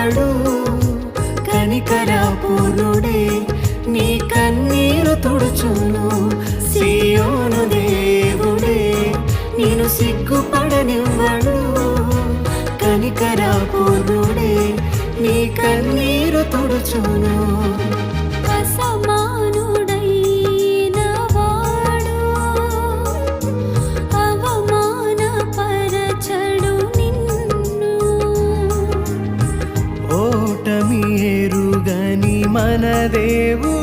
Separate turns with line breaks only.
పడనివ్వడు. కనికరపూర్ణుడే నీ కన్నీరు తుడుచును. సియోను దేవుడే నేను సిగ్గుపడనివ్వడు. కనికరపూర్ణుడే నీ కన్నీరు తుడుచును.
అసమానుడైన వాడు అవమానపరచడు నిన్ను.
ఓటమి ఎరుగని మన దేవుడు